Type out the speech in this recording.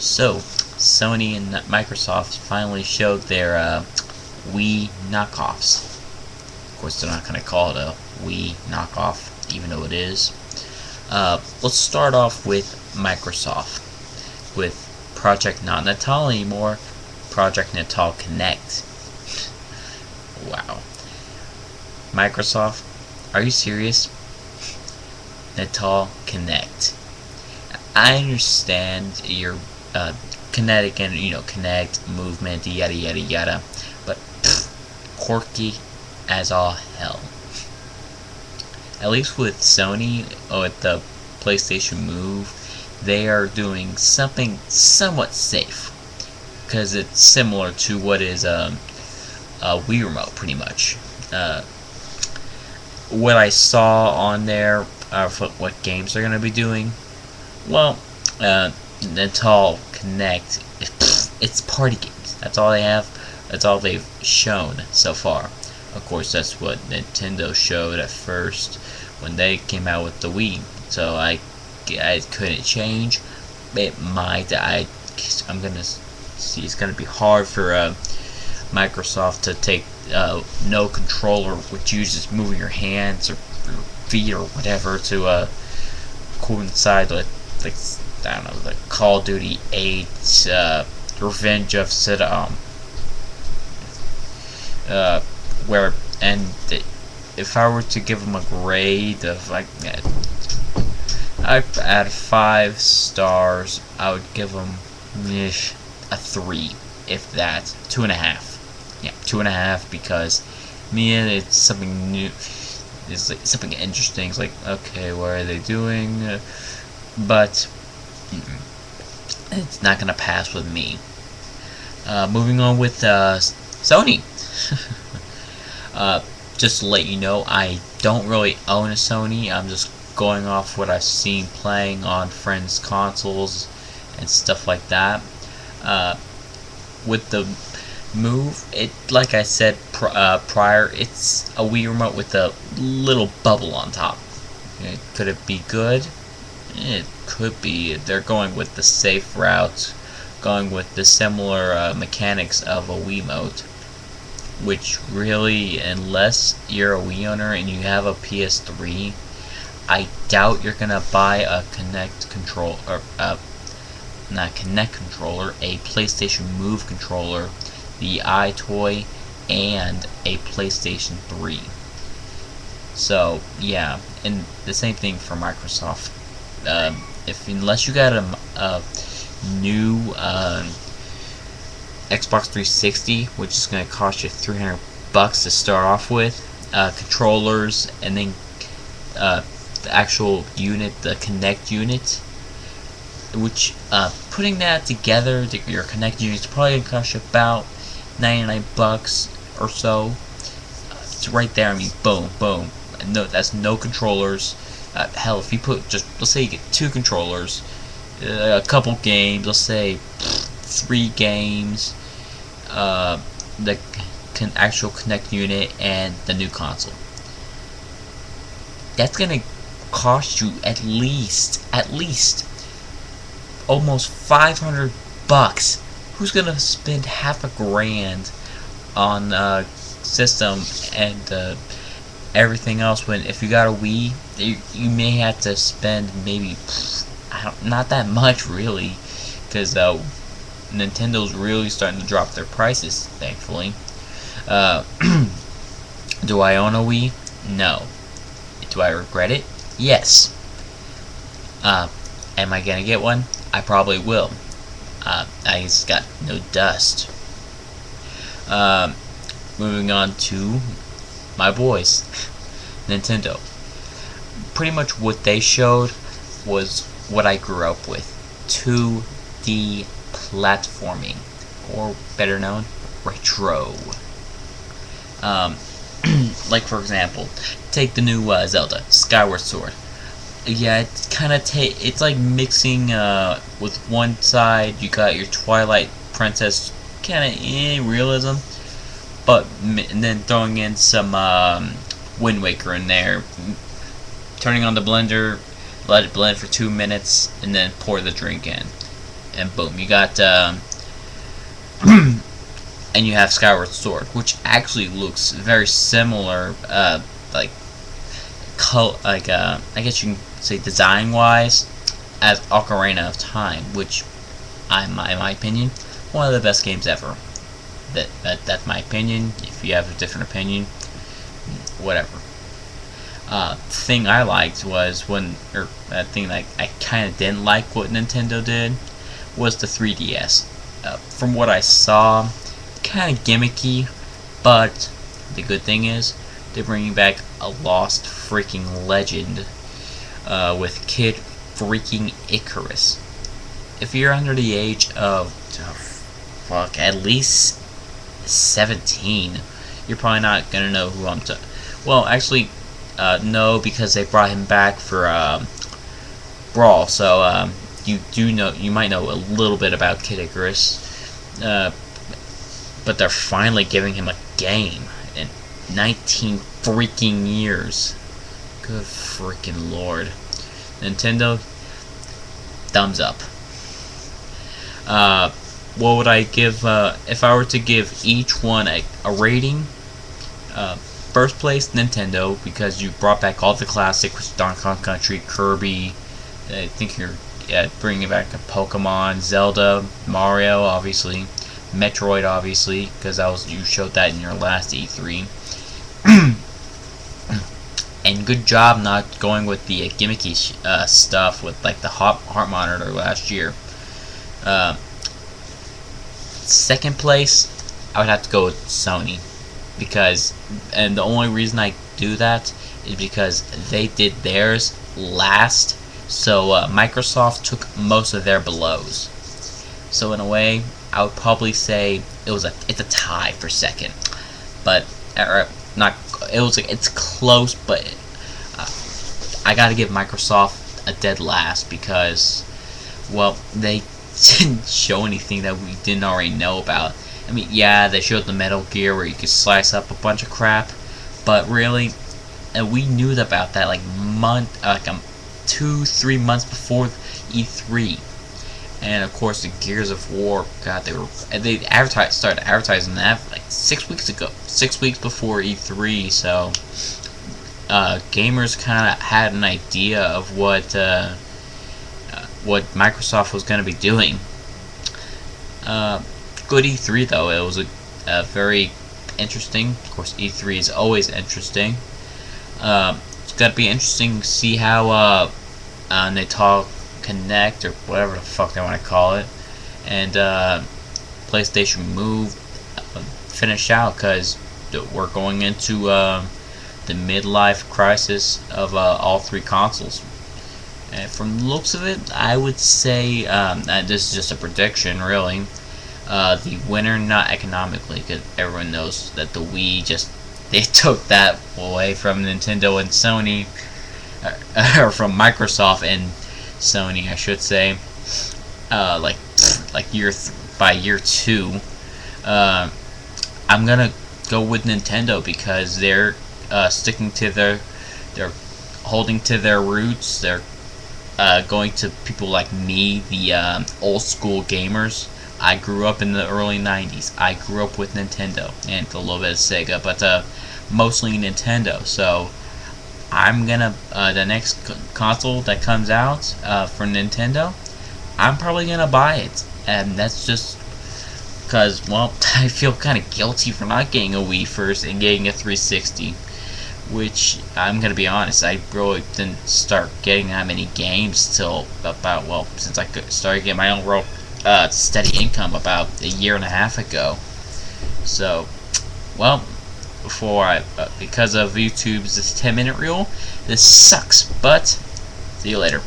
So, Sony and Microsoft finally showed their Wii knockoffs. Of course, they're not going to call it a Wii knockoff, even though it is. Let's start off with Microsoft, with Project not Natal anymore, Project Natal Connect. Wow. Microsoft, are you serious? Natal Connect. I understand your kinetic and connect movement, yada yada yada, but quirky as all hell. At least with Sony, with the PlayStation Move, they are doing something somewhat safe, because it's similar to what is a Wii Remote, pretty much. What I saw on there, what games they're going to be doing, well, Natal Connect, it's party games. That's all they have. That's all they've shown so far. Of course, that's what Nintendo showed at first when they came out with the Wii. So I couldn't change. It might. I'm gonna see. It's gonna be hard for Microsoft to take no controller, which uses moving your hands or your feet or whatever to coincide with, like, I don't know, the Call of Duty 8, Revenge of Saddam, where, and if I were to give them a grade of, like, out of 5 stars, I would give them a 3, if that, 2.5. Yeah, 2.5, because it's something new. It's like something interesting. It's like, okay, what are they doing? But it's not gonna pass with me. Moving on with Sony. Just to let you know, I don't really own a Sony. I'm just going off what I've seen playing on friends' consoles and stuff like that. With the Move, it, like I said prior, it's a Wii Remote with a little bubble on top. Could it be good? It could be. They're going with the safe route, going with the similar mechanics of a Wiimote, which really, unless you're a Wii owner and you have a PS3, I doubt you're gonna buy a Kinect control, or not Kinect controller, a PlayStation Move controller, the iToy, and a PlayStation 3. So yeah, and the same thing for Microsoft. Unless you got a new Xbox 360, which is going to cost you $300 to start off with, controllers, and then the actual unit, the Kinect unit, which putting that together, your Kinect unit is probably going to cost you about $99 or so. It's right there. I mean, boom, boom. No, that's no controllers. Hell, if you put let's say you get 2 controllers, a couple games, let's say 3 games, the actual Kinect unit, and the new console. That's gonna cost you at least almost $500. Who's gonna spend half $1,000 on system and everything else, when if you got a Wii, you may have to spend maybe not that much really, because Nintendo's really starting to drop their prices, thankfully. Do I own a Wii? No. Do I regret it? Yes. Am I gonna get one? I probably will. I just got no dust. Moving on to my boys, Nintendo. Pretty much what they showed was what I grew up with: 2D platforming, or better known, retro. Like, for example, take the new Zelda, Skyward Sword. Yeah, it's kind of it's like mixing with one side you got your Twilight Princess kind of realism, but and then throwing in some Wind Waker in there, turning on the blender, let it blend for 2 minutes, and then pour the drink in. and boom, you got and you have Skyward Sword, which actually looks very similar, like I guess you can say design wise, as Ocarina of Time, which, in my opinion, one of the best games ever. That's my opinion. If you have a different opinion, whatever. Thing I liked was that thing that I kind of didn't like what Nintendo did was the 3DS. From what I saw, kind of gimmicky, but the good thing is they're bringing back a lost freaking legend with Kid freaking Icarus. If you're under the age of at least 17, you're probably not gonna know who I'm talking. Well, actually, no, because they brought him back for Brawl, so you might know a little bit about Kid Icarus, but they're finally giving him a game in 19 freaking years. Good freaking lord, Nintendo, thumbs up. What would I give if I were to give each one a rating? First place, Nintendo, because you brought back all the classics, Donkey Kong Country, Kirby. I think you're bringing back a Pokemon, Zelda, Mario, obviously, Metroid, obviously, because you showed that in your last E3. And good job not going with the gimmicky stuff with like the heart monitor last year. Second place, I would have to go with Sony, and the only reason I do that is because they did theirs last, so Microsoft took most of their blows. So in a way, I would probably say it's a tie for second, but it's close, but I gotta give Microsoft a dead last because, well, they didn't show anything that we didn't already know about. I mean, yeah, they showed the Metal Gear where you could slice up a bunch of crap, but really, we knew about that like 2-3 months before E3. And of course, the Gears of War, God, they started advertising that like 6 weeks ago, 6 weeks before E3. So gamers kind of had an idea of what Microsoft was going to be doing. Good E3 though. It was a very interesting. Of course, E3 is always interesting. It's got to be interesting to see how they talk. Connect or whatever the fuck they want to call it, and PlayStation Move finish out, because we're going into the midlife crisis of all three consoles. And from the looks of it, I would say this is just a prediction, really. The winner, not economically, because everyone knows that the Wii they took that away from Nintendo and Sony, or from Microsoft and Sony, I should say. By year 2, I'm gonna go with Nintendo because they're sticking to they're holding to their roots. They're going to people like me, the old school gamers. I grew up in the early 90s. I grew up with Nintendo and a little bit of Sega, but mostly Nintendo. So I'm gonna the next console that comes out for Nintendo, I'm probably gonna buy it, and that's just because, well, I feel kind of guilty for not getting a Wii first and getting a 360, which I'm gonna be honest, I really didn't start getting that many games till about, well, since I started getting my own real steady income about a year and a half ago. So, well, because of YouTube's 10-minute rule, this sucks, but see you later.